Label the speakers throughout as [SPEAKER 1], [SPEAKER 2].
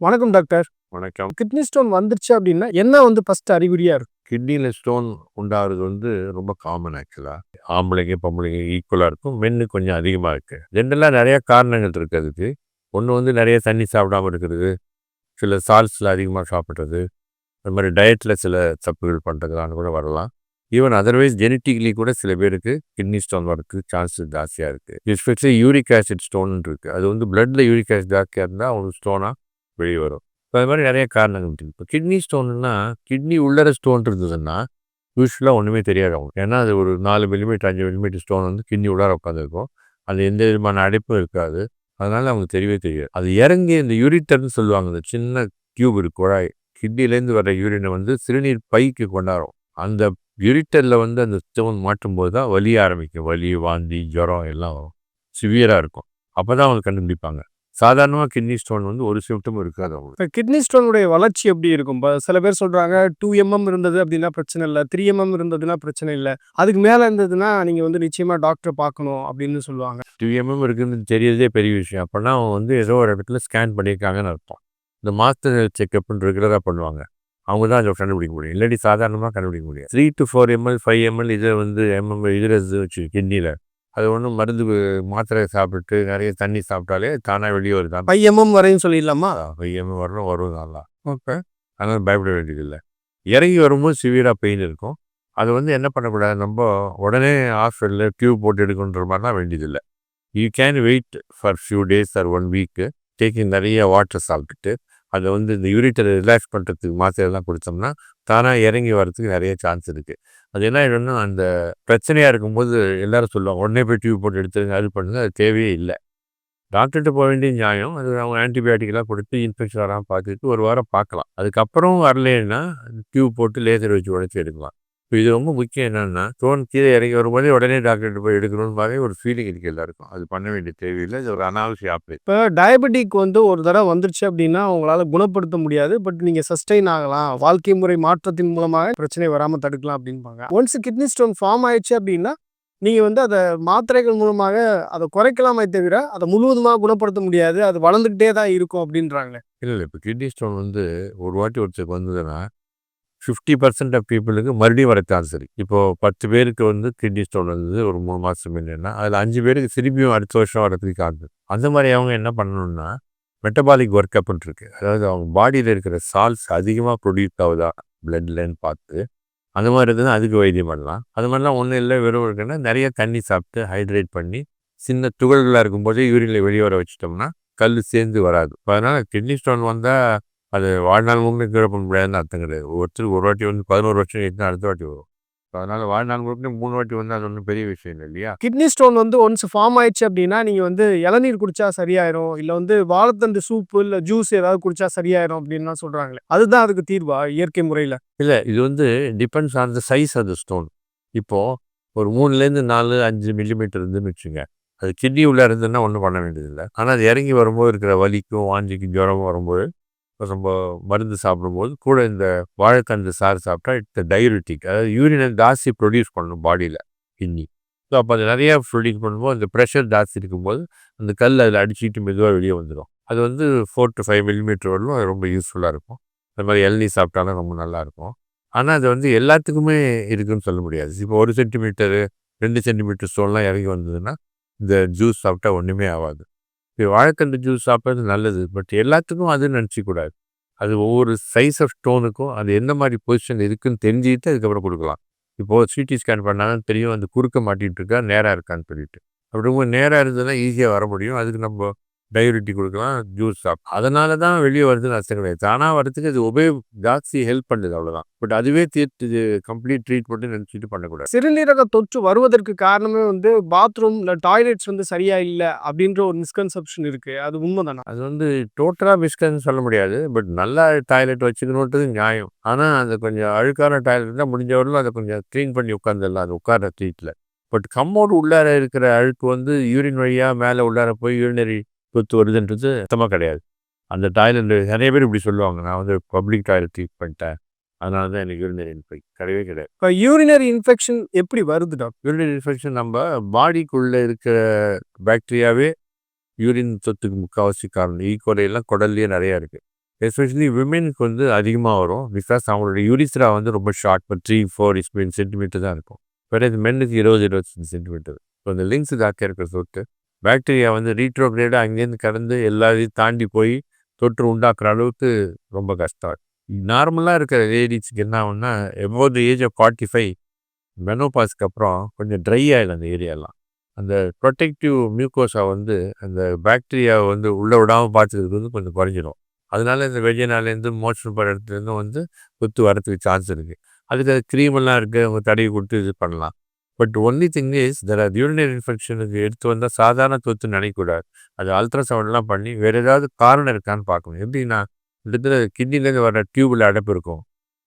[SPEAKER 1] வணக்கம் டாக்டர்.
[SPEAKER 2] வணக்கம்.
[SPEAKER 1] Kidney stone வந்துருச்சு அப்படின்னா, என்ன வந்து ஃபர்ஸ்ட் அறிகுறியா இருக்கும்?
[SPEAKER 2] கிட்னில ஸ்டோன் உண்டாகுறது ரொம்ப காமன் ஆக்சுவலா. ஆம்பளைங்க, பொம்பளைங்க ஈக்குவலா இருக்கும். மென்னுக்கு கொஞ்சம் அதிகமா இருக்கு. ஜென்ரலா நெறைய காரணங்கள் இருக்கு அதுக்கு. ஒண்ணு நெறைய தண்ணி சாப்பிடாம இருக்கிறது, சில சால்ட்ஸ்ல அதிகமா சாப்பிடுறது, அது மாரி டயட்ல சில தப்புகள் பண்றதுனால கூட வரலாம். ஈவன் அதர்வைஸ் ஜெனட்டிக்கலி கூட சில பேருக்கு கிட்னி ஸ்டோன் வரதுக்கு சான்சஸ் ஜாஸ்தியா இருக்கு. எஸ்பெஷலி யூரிக் ஆசிட் ஸ்டோன் இருக்கு. அது பிளட்ல யூரிக் ஆசிட் ஜாஸ்தியா இருந்தா அவங்களுக்கு ஸ்டோனா வெளிய வரும். இப்போ அது மாரி நெறைய காரணங்கள் இருக்கு. இப்போ கிட்னி ஸ்டோனுன்னா, கிட்னி உள்ளார ஸ்டோன் இருந்ததுன்னா, யூசுவலா ஒண்ணுமே தெரியாது அவங்களுக்கு. ஏன்னா அது ஒரு 4 மில்லிமீட்டர், 5 மில்லிமீட்டர் ஸ்டோன் கிட்னி உள்ளார உட்காந்துருக்கும். அது எந்த விதமான அடைப்பும் இருக்காது. அதனால அவங்களுக்கு தெரியவே தெரியாது. அது இறங்கி இந்த யூரிட்டர்ன்னு சொல்லுவாங்க. அந்த சின்ன டியூப் இருக்கு குழாய். கிட்னிலேருந்து வர யூரினை சிறுநீர் பைக்கு கொண்டாரும். அந்த யூரிட்டர்ல அந்த ஸ்டோன் மாட்டும்போது தான் வலிய ஆரம்பிக்கும். வலி, வாந்தி, ஜுரம் எல்லாம் வரும். சிவியரா இருக்கும். அப்பதான் அவங்க கண்டுபிடிப்பாங்க. சாதாரணமா கிட்னி ஸ்டோன் ஒரு சிம்ப்டமும் இருக்காது அவங்களுக்கு.
[SPEAKER 1] இப்ப கிட்னி ஸ்டோனுடைய வளர்ச்சி எப்படி இருக்கும்? சில பேர் சொல்றாங்க 2 இருந்தது அப்படின்னா பிரச்சனை இல்ல. 3 இருந்ததுன்னா பிரச்சனை இல்ல. அதுக்கு மேல இருந்ததுன்னா நீங்க வந்து நிச்சயமா டாக்டர பார்க்கணும் அப்படின்னு சொல்லுவாங்க.
[SPEAKER 2] 2 இருக்குதுன்னு தெரியறதே பெரிய விஷயம். அப்பன்னா அவங்க ஏதோ ஒரு இடத்துல ஸ்கேன் பண்ணியிருக்காங்கன்னு அர்த்தம். இந்த மாஸ்டர் செக்கப்னு ரெகுலரா பண்ணுவாங்க. அவங்க தான் அதை கண்டுபிடிக்க முடியும். இல்லாட்டி சாதாரணமா கண்டுபிடிக்க முடியாது. 3 to 4 ml, 5 ml இதை இதுல வச்சு கிட்னில அது மருந்து மாத்திரை சாப்பிட்டு நிறைய தண்ணி சாப்பிட்டாலே தானா வெளியே வருதான்.
[SPEAKER 1] 5 வரையும் சொல்லிடலாமா?
[SPEAKER 2] 5 ml வரும் நல்லா.
[SPEAKER 1] ஓகே.
[SPEAKER 2] அதனால பயப்பட வேண்டியதில்லை. இறங்கி வரும்போது சிவியரா பெயின் இருக்கும். அது என்ன பண்ணக்கூடாது, நம்ம உடனே ஹாஸ்பிட்டலில் டியூப் போட்டு எடுக்கணுன்ற மாதிரிலாம் வேண்டியதில்லை. You can wait for few days or 1 week. Taking நிறைய வாட்டர் சாப்பிட்டுட்டு அதை இந்த யூரிட்டரை ரிலாக்ஸ் பண்ணுறதுக்கு மாத்திரைலாம் கொடுத்தோம்னா தானாக இறங்கி வர்றதுக்கு நிறைய சான்ஸ் இருக்குது. அது என்ன ஆகிடும்னா, அந்த பிரச்சனையாக இருக்கும்போது எல்லாரும் சொல்லுவாங்க உடனே போய் டியூப் போட்டு எடுத்துருங்க, அது பண்ணுங்க. அது தேவையே இல்லை. டாக்டர்கிட்ட போக வேண்டிய நியாயம். அது அவங்க ஆன்டிபயோட்டிக்லாம் கொடுத்து இன்ஃபெக்ஷன் வராமல் பார்த்துட்டு ஒரு வாரம் பார்க்கலாம். அதுக்கப்புறம் வரலைன்னா டியூப் போட்டு லேசர் வச்சு உடச்சி எடுக்கலாம். இப்போ இது ரொம்ப முக்கியம். என்னென்னா, ஸ்டோன் கீழே இறங்கி வரும்போதே உடனே டாக்டர்கிட்ட போய் எடுக்கணும்னு ஒரு ஃபீலிங் இருக்குது எல்லாருக்கும். அது பண்ண வேண்டிய தேவையில்லை. இது ஒரு அனாவசிய ஆப்ரேஷன்.
[SPEAKER 1] இப்போ டயபெட்டிக் வந்து ஒரு தடவை வந்துருச்சு அப்படின்னா உங்களால குணப்படுத்த முடியாது. பட் நீங்க சஸ்டெயின் ஆகலாம். வாழ்க்கை முறை மாற்றத்தின் மூலமாக பிரச்சனை வராம தடுக்கலாம் அப்படின்பாங்க. ஒன்ஸ் கிட்னி ஸ்டோன் ஃபார்ம் ஆயிடுச்சு அப்படின்னா நீங்க வந்து அத மாத்திரைகள் மூலமாக அத குறைக்கலாமே தவிர, அத முழுவதுமா குணப்படுத்த முடியாது. அது வளர்ந்துகிட்டே தான் இருக்கும் அப்படின்றாங்களே.
[SPEAKER 2] இல்லை இப்போ கிட்னி ஸ்டோன் ஒரு வாட்டி ஒருத்தருக்கு வந்ததுன்னா 50% ஆஃப் பீப்புளுக்கு மறுபடியும் வர சான்ஸ் இருக்குது. இப்போது 10 பேருக்கு கிட்னி ஸ்டோன் வந்தது ஒரு 3 மாதம் முன்னேன்னா அதில் 5 பேருக்கு திரும்பியும் அடுத்த வருஷம் வரதுக்கு காரணம். அந்த மாதிரி அவங்க என்ன பண்ணணும்னா, மெட்டபாலிக் ஒர்க் அப்னு இருக்குது. அதாவது அவங்க பாடியில் இருக்கிற சால்ட்ஸ் அதிகமாக ப்ரொடியூஸ் ஆகுதா பிளட்லன்னு பார்த்து, அந்த மாதிரி இருந்ததுன்னா அதுக்கு வைத்தியம் பண்ணலாம். அது மாதிரிலாம் ஒன்றும் இல்லை. வெறும் இருக்குன்னா நிறைய தண்ணி சாப்பிட்டு ஹைட்ரேட் பண்ணி சின்ன துகள்களாக இருக்கும்போதே யூரினில் வெளியே வர வச்சிட்டோம்னா கல் சேர்ந்து வராது. இப்போ அதனால் கிட்னி ஸ்டோன் வந்தால் அது வாழ்நாள் முழுக்க கியூர் பண்ண முடியாதுன்னு அர்த்தம் கிடையாது. ஒருத்தருக்கு ஒரு வாட்டி 11 வருஷம் கழிச்சு அடுத்த வாட்டி வரும். அதனால வாழ்நாள் முழுக்க 3 வாட்டி அது ஒன்றும் பெரிய விஷயம் இல்லை இல்லையா?
[SPEAKER 1] கிட்னி ஸ்டோன் வந்து ஒன்ஸ் ஃபார்ம் ஆயிடுச்சு அப்படின்னா, நீங்க வந்து இளநீர் குடிச்சா சரியாயிரும். இல்ல வந்து வாழைத்தண்டு சூப்பு, இல்ல ஜூஸ் ஏதாவது குடிச்சா சரியாயிரும் அப்படின்லாம் சொல்றாங்களே. அதுதான் அதுக்கு தீர்வா இயற்கை முறையில?
[SPEAKER 2] இல்லை, இது depends on the size of the stone. இப்போது ஒரு 3லேருந்து 4, 5 மில்லிமீட்டர் இருந்துன்னு வச்சுங்க. அது கிட்னி உள்ளே இருந்ததுன்னா ஒன்றும் பண்ண வேண்டியதில்லை. ஆனால் அது இறங்கி வரும்போது இருக்கிற வலிக்கும் வாந்திக்கும் ஜுரமும் வரும்போது நம்ம மருந்து சாப்பிடும்போது கூட இந்த வாழைத்தண்டு சாறு சாப்பிட்டா இட்ஸ் டயரிட்டிக். அதாவது யூரினை ஜாஸ்தி ப்ரொடியூஸ் பண்ணணும் பாடியில் கிட்னி. ஸோ அப்போ அது நிறைய ப்ரொடியூஸ் பண்ணும்போது அந்த ப்ரெஷர் ஜாஸ்தி இருக்கும்போது அந்த கல் அதில் அடிச்சுட்டு மெதுவாக வெளியே வந்துடும். அது 4 to 5 மில்லிமீட்டர் வரலும் அது ரொம்ப யூஸ்ஃபுல்லாக இருக்கும். அது மாதிரி இளநீர் சாப்பிட்டாலும் ரொம்ப நல்லாயிருக்கும். ஆனால் அது எல்லாத்துக்குமே இருக்குன்னு சொல்ல முடியாது. இப்போ 1 சென்டிமீட்டரு 2 சென்டிமீட்டர் ஸ்டோன்லாம் இறங்கி வந்ததுன்னா இந்த ஜூஸ் சாப்பிட்டா ஒன்றுமே ஆகாது. இப்போ வாழைத்தண்டு ஜூஸ் சாப்பிட்றது நல்லது. பட் எல்லாத்துக்கும் அது நினச்சிக்கூடாது. அது ஒவ்வொரு சைஸ் ஆஃப் ஸ்டோனுக்கும் அது எந்த மாதிரி பொசிஷன் இருக்குதுன்னு தெரிஞ்சுக்கிட்டு அதுக்கப்புறம் கொடுக்கலாம். இப்போது சிடி ஸ்கேன் பண்ணாலும் தெரியும் அந்த குறுக்க மாட்டிகிட்டு இருக்கா நேராக இருக்கான்னு சொல்லிட்டு. அப்படி நேராக இருந்ததுன்னா ஈஸியாக வர முடியும். அதுக்கு நம்ம டயரிட்டிக் கொடுக்கலாம், ஜூஸ் அதனால தான் வெளியே வருதுன்னு அர்த்தம் கிடையாது. தானாக வரதுக்கு அது ஜாஸ்தி ஹெல்ப் பண்ணுது, அவ்வளோதான். பட் அதுவே தீர்த்து கம்ப்ளீட் ட்ரீட்மெண்ட்டு நினச்சிட்டு பண்ணக்கூடாது.
[SPEAKER 1] சிறுநீரக தொற்று வருவதற்கு காரணமே வந்து பாத்ரூம் இல்ல டாய்லெட்ஸ் வந்து சரியா இல்ல அப்படின்ற ஒரு மிஸ்கன்செப்ஷன் இருக்கு. அது உண்மைதானா?
[SPEAKER 2] அது டோட்டலாக மிஸ்கன்னு சொல்ல முடியாது. பட் நல்லா டாய்லெட் வச்சுக்கணுன்றது நியாயம். ஆனால் அது கொஞ்சம் அழுக்கான டாய்லெட் தான் முடிஞ்சவரையிலும் அதை கொஞ்சம் க்ளீன் பண்ணி உட்காந்துடலாம் அது உட்கார்ற சீட்டில். பட் கம்மோடு உள்ளார இருக்கிற அழுக்கு யூரின் வழியாக மேலே உள்ளார போய் யூரினரி கொத்து வருதுன்றது சுத்தமாக கிடையாது. அந்த டாய்லெட் நிறைய பேர் இப்படி சொல்லுவாங்க, நான் பப்ளிக் டாய்லெட் யூஸ் பண்ணிட்டேன், அதனால தான் எனக்கு யூரினரி இன்ஃபெக்ஷன். கிடையவே கிடையாது.
[SPEAKER 1] இப்ப யூரினரி இன்ஃபெக்ஷன் எப்படி வருது டாக்டர்?
[SPEAKER 2] யூரினரி இன்ஃபெக்ஷன் நம்ம பாடிக்குள்ளே இருக்கிற பாக்டீரியாவே யூரின் தொத்துக்கு முக்கால்வாசி காரணம். ஈக்குவலையெல்லாம் குடல்லையே நிறையா இருக்குது. எஸ்பெஷலி விமெனுக்கு வந்து அதிகமாக வரும். பிகாஸ் அவங்களோட யூரித்ரா வந்து ரொம்ப ஷார்ட், இப்போ 3-4 சென்டிமீட்டர் தான் இருக்கும். வேற இது மென்னுக்கு 20-25 சென்டிமீட்டர். ஸோ அந்த லிங்க்ஸ் டாக்டர் இருக்கிற சொட்டு பாக்டீரியா வந்து ரீட்ரோகிரேடாக அங்கேருந்து கடந்து எல்லாத்தையும் தாண்டி போய் தொற்று உண்டாக்குற அளவுக்கு ரொம்ப கஷ்டம். நார்மலாக இருக்கிற லேடிஸ்க்கு என்ன ஆகும்னா, எபோவ் தி ஏஜ் ஆஃப் 45 மெனோபாஸ்க்கு அப்புறம் கொஞ்சம் ட்ரை ஆகிடும் அந்த ஏரியாலாம். அந்த ப்ரொடெக்டிவ் மியூக்கோஸா வந்து அந்த பாக்டீரியாவை வந்து உள்ளே விடாமல் பார்த்துக்கிறது வந்து கொஞ்சம் குறைஞ்சிரும். அதனால இந்த வெஜினாலேருந்து மோஷன் போகிற இடத்துலேருந்து வந்து குத்து வரத்துக்கு சான்ஸ் இருக்குது. அதுக்கு அது க்ரீமெல்லாம் இருக்குது, அவங்க தடவி கொடுத்து இது பண்ணலாம். But only thing is there are urinary இன்ஃபெக்ஷனுக்கு எடுத்து வந்தால் சாதாரண தொத்து நினைக்கக்கூடாது. அது அல்ட்ராசவுண்ட்லாம் பண்ணி வேறு ஏதாவது காரணம் இருக்கான்னு பார்க்கணும். எப்படின்னா, கிட்டத்தட்ட கிட்னிலேருந்து வர டியூபில் அடைப்பு இருக்கும்,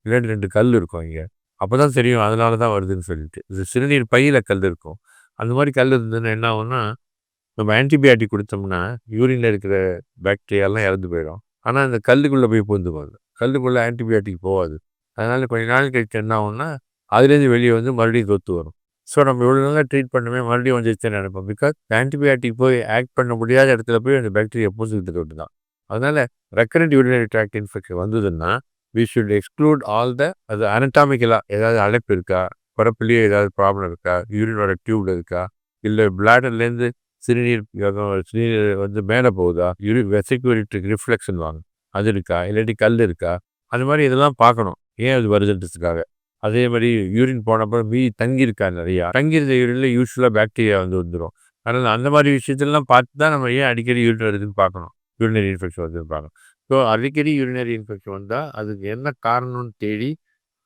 [SPEAKER 2] இல்லாட்டி 2 கல் இருக்கும் இங்கே. அப்போ தான் தெரியும் அதனால தான் வருதுன்னு சொல்லிட்டு. இது சிறுநீர் பையில் கல் இருக்கும். அந்த மாதிரி கல் இருந்ததுன்னா என்ன ஆகும்னா, நம்ம ஆன்டிபயாட்டிக் கொடுத்தோம்னா யூரினில் இருக்கிற பாக்டீரியாலாம் இறந்து போயிடும். ஆனால் அந்த கல்லுக்குள்ளே போய் பூந்துக்கும். கல்லுக்குள்ளே ஆன்டிபயாட்டிக் போகாது. அதனால் கொஞ்ச நாள் கழிச்சு என்ன ஆகும்னா, அதுலேருந்து வெளியே வந்து மறுபடியும் தொத்து வரும். ஸோ நம்ம இவ்வளோ நல்லா ட்ரீட் பண்ணுமே மறுபடியும் வந்துச்சுன்னு நினைப்போம். பிகாஸ் ஆன்டிபயாட்டிக் போய் ஆக்ட் பண்ண முடியாத இடத்துல போய் அந்த பாக்டீரியா பூந்துக்கிட்டு தான். அதனால் ரெக்கரண்ட் யூரினரி ட்ராக்ட் இன்ஃபெக்ஷன் வந்ததுன்னா we should exclude all the அது அனட்டாமிக்கலாக ஏதாவது அடைப்பு இருக்கா, பிறப்புலேயே ஏதாவது ப்ராப்ளம் இருக்கா, யூரினோட டியூப்ல இருக்கா, இல்லை பிளாடர்லேருந்து சிறுநீர் சிறுநீர் வந்து மேலே போகுதா, வெசிகுலேட்டரி ரிஃப்ளெக்ஷன் வாங்க அது இருக்கா, இல்லாட்டி கல் இருக்கா, அது மாதிரி இதெல்லாம் பார்க்கணும். ஏன் அது வருதுன்றதுக்காக. அதே மாதிரி யூரின் போனப்போ தங்கியிருக்கா நிறையா, தங்கியிருந்த யூரினில் யூஸ்வலாக பாக்டீரியா வந்து வந்துடும். அதனால் அந்த மாதிரி விஷயத்தெல்லாம் பார்த்து தான் நம்ம ஏன் அடிக்கடி யூரின் வருதுன்னு பார்க்கணும், யூரினரி இன்ஃபெக்ஷன் வருதுன்னு பார்க்கணும். ஸோ அடிக்கடி யூரினரி இன்ஃபெக்ஷன் வந்தால் அதுக்கு என்ன காரணம்னு தேடி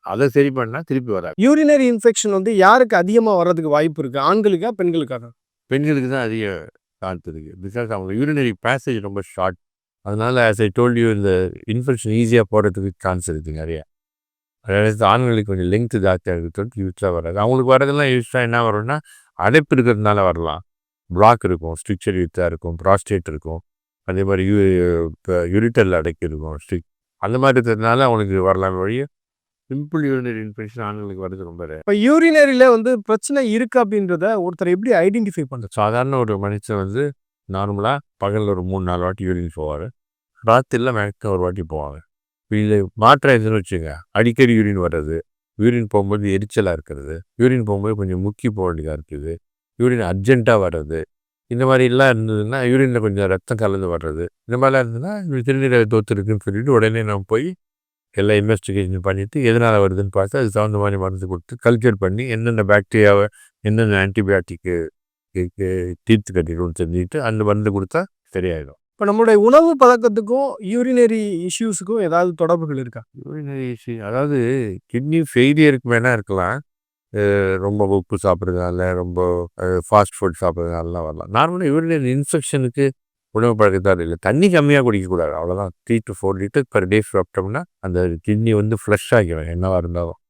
[SPEAKER 2] அதை சரி பண்ணால் திருப்பி வராது.
[SPEAKER 1] யூரினரி இன்ஃபெக்ஷன் வந்து யாருக்கு அதிகமாக வர்றதுக்கு வாய்ப்பு இருக்குது, ஆண்களுக்கா பெண்களுக்காக?
[SPEAKER 2] பெண்களுக்கு தான் அதிக சான்ஸ் இருக்குது. பிகாஸ் அவங்க யூரினரி பேசேஜ் ரொம்ப ஷார்ட். அதனால ஆஸ் ஐ டோல்ட் யூ இந்த இன்ஃபெக்ஷன் ஈஸியாக போகிறதுக்கு சான்ஸ் இருக்குது நிறைய. அதாவது ஆண்களுக்கு கொஞ்சம் லெங்க்த்து ஜாஸ்தியாக இருக்கிறது யூஸ்வலாக வராது. அவங்களுக்கு வரதெல்லாம் யூஸ்வலாக என்ன வரும்னா, அடைப்பு இருக்கிறதுனால வரலாம். பிளாக் இருக்கும், ஸ்ட்ரிக்சர் யூத்தாக இருக்கும், ப்ராஸ்டேட் இருக்கும், அதே மாதிரி இப்போ யூரிட்டரில் அடைக்கி இருக்கும் அந்த மாதிரி இருக்கிறதுனால அவங்களுக்கு வரலாம் வழிய சிம்பிள் யூரினரி இன்ஃபெக்ஷன் ஆண்களுக்கு வர்றது ரொம்ப rare.
[SPEAKER 1] இப்போ யூரினரியில் வந்து பிரச்சனை இருக்குது அப்படின்றத ஒருத்தர் எப்படி ஐடென்டிஃபை பண்ணுறது?
[SPEAKER 2] சாதாரண ஒரு மனுஷன் வந்து நார்மலாக பகலில் ஒரு 3-4 வாட்டி யூரின் போவார், ராத்திரியில் மேக்ஸிமம் ஒரு வாட்டி போவாங்க. இது மாற்றம் எதுன்னு வச்சுங்க, அடிக்கடி யூரின் வர்றது, யூரின் போகும்போது எரிச்சலாக இருக்கிறது, யூரின் போகும்போது கொஞ்சம் முக்கி போக வேண்டியதாக இருக்குது, யூரின் அர்ஜென்ட்டாக வர்றது, இந்த மாதிரிலாம் இருந்ததுன்னா யூரினில் கொஞ்சம் ரத்தம் கலந்து வர்றது, இந்த மாதிரிலாம் இருந்ததுன்னா சிறுநீரக தொத்து இருக்குன்னு சொல்லிட்டு உடனே நம்ம போய் எல்லாம் இன்வெஸ்டிகேஷன் பண்ணிவிட்டு எதனால் வருதுன்னு பார்த்து அதுக்கு தகுந்த மாதிரி மருந்து கொடுத்து கல்ச்சர் பண்ணி என்னென்ன பாக்டீரியாவை என்னென்ன ஆன்டிபயாட்டிக்கு தீர்த்து கட்டிடும்னு தெரிஞ்சுக்கிட்டு அந்த மருந்து கொடுத்தா சரியாயிடும்.
[SPEAKER 1] இப்போ நம்மளுடைய உணவு பழக்கத்துக்கும் யூரினரி இஷ்யூஸுக்கும் ஏதாவது தொடர்புகள் இருக்கா?
[SPEAKER 2] யூரினரி இஷ்யூ அதாவது கிட்னி ஃபெயிலியருக்கு வேணால் இருக்கலாம். ரொம்ப உப்பு சாப்பிட்றதுனால, ரொம்ப ஃபாஸ்ட் ஃபுட் சாப்பிட்றதுனாலாம் வரலாம். நார்மலாக யூரினரி இன்ஃபெக்ஷனுக்கு உணவு பழக்கத்தால் இல்லை, தண்ணி கம்மியாக குடிக்கக்கூடாது, அவ்வளோதான். 3-4 லிட்டர் பர் டே சாப்பிட்டோம்னா அந்த கிட்னி வந்து ஃப்ளஷ் ஆகிடும் என்னவாக இருந்தாலும்.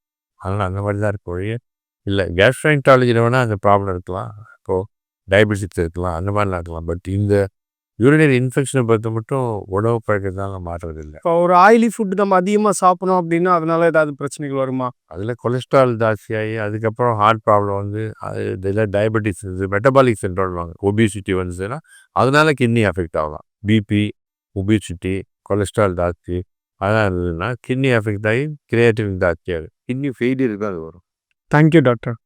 [SPEAKER 2] அதனால் அந்த மாதிரி தான் இருக்க வழியே இல்லை. கேஸ்ட்ரோஎன்ட்ராலஜியில் வேணால் அந்த ப்ராப்ளம் இருக்கலாம், இப்போது டயபெட்டிக்ஸ் இருக்கலாம், அந்த மாதிரிலாம் இருக்கலாம். பட் இந்த யூரினரி இன்ஃபெக்ஷனை பொறுத்த மட்டும் உணவு பழக்கத்தால் மாற்றுறது இல்லை.
[SPEAKER 1] இப்போ ஒரு ஆயிலி ஃபுட் நம்ம அதிகமாக சாப்பிடணும் அப்படின்னா அதனால ஏதாவது பிரச்சனைகள் வருமா?
[SPEAKER 2] அதில் கொலஸ்ட்ரால் ஜாஸ்தியாகி அதுக்கப்புறம் ஹார்ட் ப்ராப்ளம் வந்து அது இதில் டயபெட்டிக்ஸ் மெட்டபாலிக் சிண்ட்ரோம்வாங்க, ஒபிசிட்டி வந்துச்சுன்னா அதனால கிட்னி அஃபெக்ட் ஆகலாம். பிபி, ஒபிசிட்டி, கொலஸ்ட்ரால் ஜாஸ்தி அதெல்லாம் இருந்ததுன்னா கிட்னி அஃபெக்ட் ஆகி கிரியேட்டின் ஜாஸ்தியாகுது, கிட்னி ஃபெயிலியருக்கு தான் அது வரும்.
[SPEAKER 1] Thank you doctor.